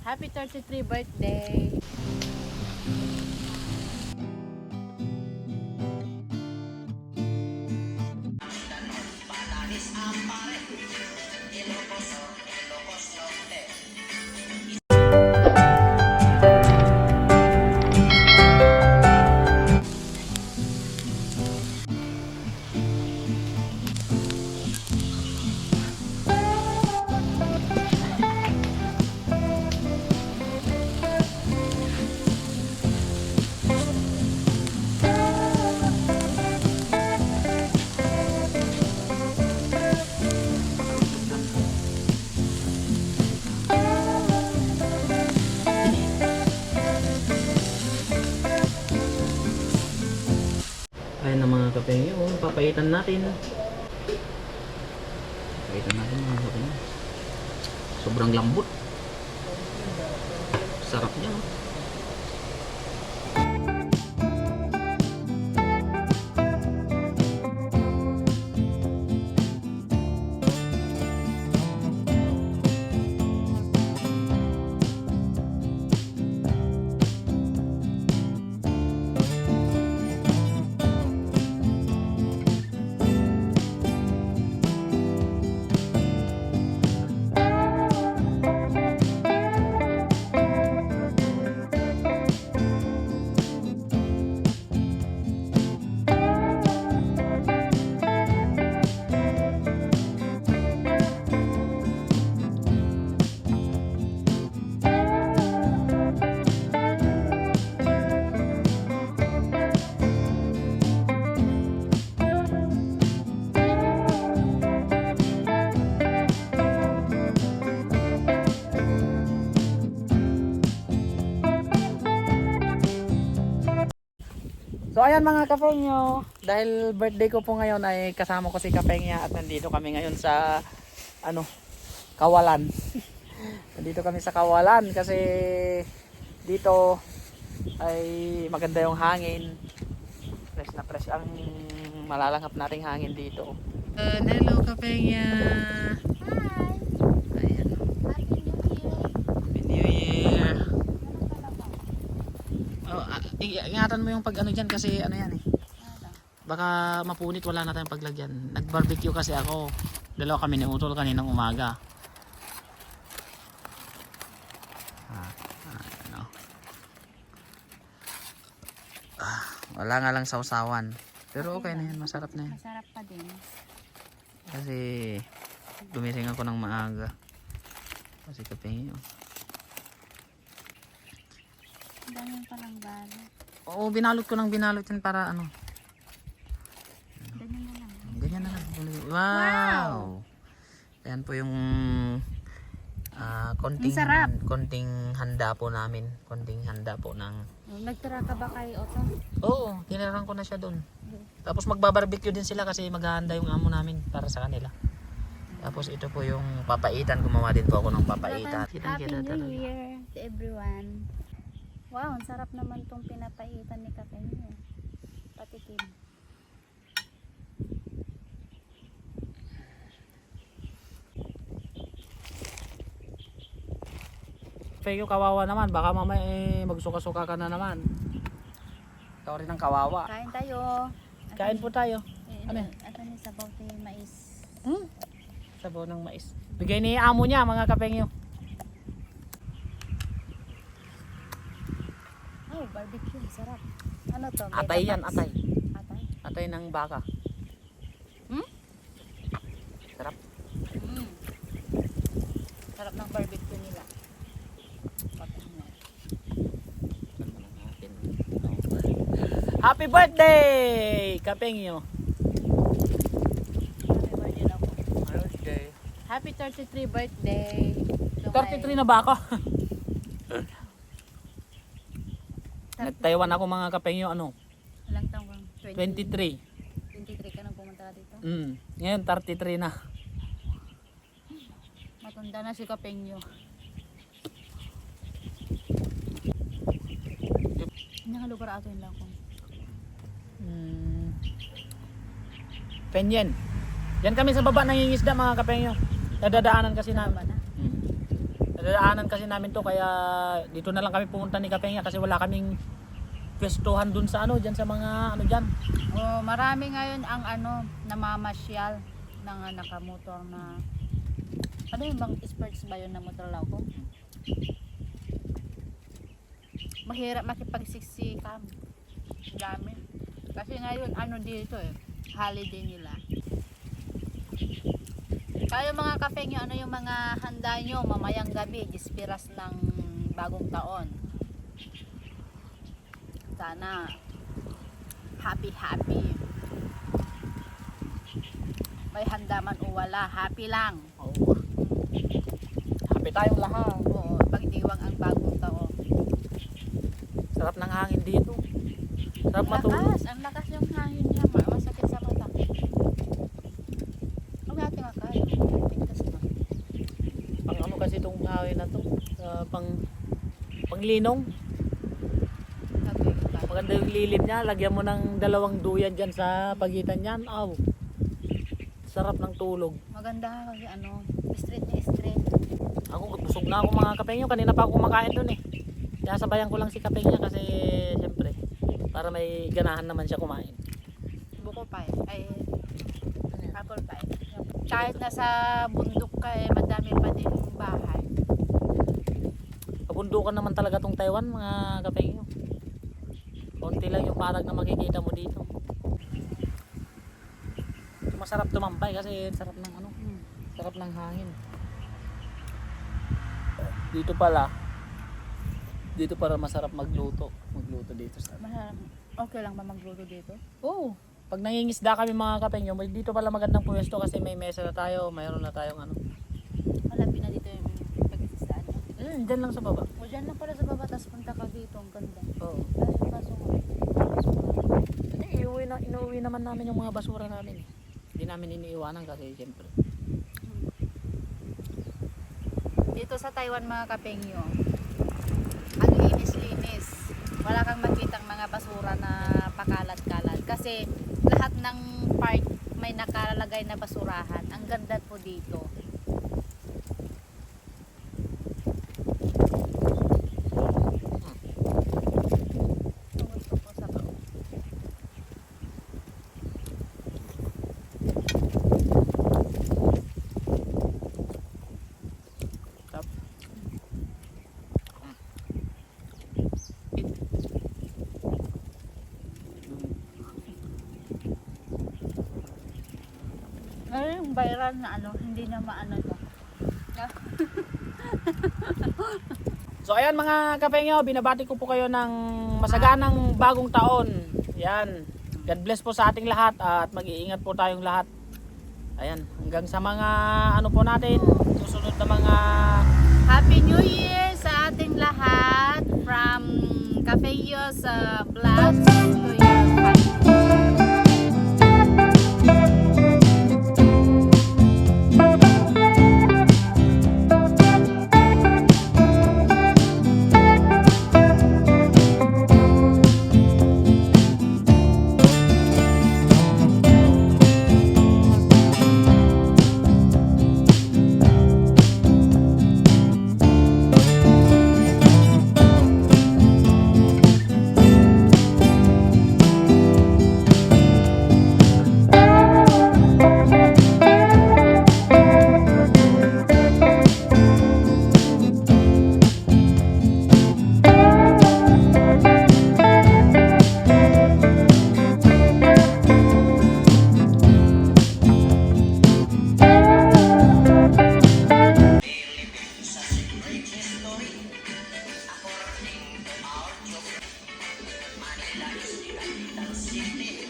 Happy 33 birthday! Ayan na mga kapengyo, papaitan natin. Papaitan natin mga kapengyo. Sobrang lambot. Sarap niya. No? So ayan mga kapengyo, dahil birthday ko po ngayon ay kasama ko si Kapengya at nandito kami ngayon sa Kawalan. Nandito kami sa Kawalan kasi dito ay maganda yung hangin. Fresh na fresh ang malalanghap nating hangin dito. Hello Kapengya. Hi! Ayan. Happy New Year! Happy New Year. Oh, ingatan mo yung pag ano dyan kasi ano yan eh. Baka mapunit, wala na tayong paglagyan. Nag-barbecue kasi ako. Dalawa kami ni Utol kaninang umaga. Ano. Wala nga lang sausawan. Pero okay na yan, masarap na yan. Masarap pa din. Kasi gumising ako ng maaga. Kasi kapingin. Ganyan palang balot. Oo, binalot ko ng binalot yan para ano. Ganyan na lang. Ganyan na lang. Wow! Ayan po yung konting handa po namin. Konting handa po ng... Nagtira ka ba kay Otto? Oo, tinirang ko na siya doon. Tapos magbabarbecue din sila kasi maghahanda yung amo namin para sa kanila. Tapos ito po yung papaitan. Gumawa din po ako ng papaitan. Happy New Year to everyone. Wow, ang sarap naman tong pinapaitan ni Kapengyo. Patikim. Pegyo, kawawa naman. Baka mamaya magsuka-suka ka na naman. Ikaw rin ang kawawa. Kain tayo. Kain po tayo. Ano yan? Ito ni sabaw tayo mais. Sabaw ng mais. Bigay ni amo niya mga kapengyo. Oh, barbecue. Sarap. Ano to? Atay yan, atay. Atay? Atay ng baka. Sarap. Sarap ng barbecue nila. Happy birthday! Kapengyo. Happy birthday ako. Birthday. Happy 33 birthday. 33 na ba ako? Nag-Taiwan ako mga kapengyo, Ilang taong kang? 23. 23 ka nang pumunta dito? Ngayon 33 na. Matanda na si Kapengyo. Hindi nga lugar ato yung lakong. Penyen. Yan kami sa baba nangingisda mga kapengyo. Nadadaanan kasi namin. Nadaanan kasi namin to kaya dito na lang kami pumunta ni Kapenga kasi wala kaming pwestuhan dun sa ano, dyan sa mga ano dyan. Oh, marami ngayon ang namamasyal ng nakamotor na ano yung bang sports ba yun na motor ko? Mahirap makipagsiksikan. Dami. Kasi ngayon dito holiday nila. Kayo mga kapeng ano yung mga handa nyo mamayang gabi, dispiras ng bagong taon. Sana happy. May handa man o wala, happy lang. Oo. Happy tayong lahat. Oo, pagdiwang ang bagong taon. Sarap ng hangin dito. Sarap matulog. Ang lakas yung hangin niya, masakit sa mata. Ang ating akay, tingkas na. Pang ano kasi itong hangin na to, panglinong. Maganda yung lilim niya, lagyan mo ng 2 duyan dyan sa pagitan niyan. Aw. Sarap ng tulog. Maganda kasi street. Ako busog na ako mga kapengyo, kanina pa ako kumakain dun eh. Kaya sabayan ko lang si Kapengya kasi siyempre para may ganahan naman siya kumain. Buko pie, apple pie. Kahit nasa bundok ka madami pa din bahay. Kabundukan naman talaga tong Taiwan mga Kapengyo. Konti lang yung parag na makikita mo dito. Masarap tumambay kasi sarap ng sarap ng hangin. Dito para masarap magluto dito sa. Okay lang ba magluto dito? Oo. Pag nangingisda kami mga Kapengyo, dito pala magandang pwesto kasi may mesa na tayo, mayroon na tayong Malapit na dito yung pag-isistaan. Diyan lang sa baba. O dyan lang pala sa baba, tapos punta ka dito, ang ganda. Oo. Ay, pasok. Inuwi naman namin yung mga basura namin eh. Hindi namin iniiwanan kasi siyempre. Dito sa Taiwan mga Kapengyo, ang linis-linis. Wala kang makitang mga basura na pakalat-kalat. Kasi lahat ng park may nakalagay na basurahan. Ang ganda po dito. Gusto ko sa kao. Yung viral na hindi na maano to. So ayan mga Kapengyo, binabati ko po kayo ng masaganang bagong taon. Yan. God bless po sa ating lahat at mag-iingat po tayong lahat. Ayan, hanggang sa mga po natin, susunod na mga Happy New Year sa ating lahat from Kapengyo's vlog to your family. Manila is the capital city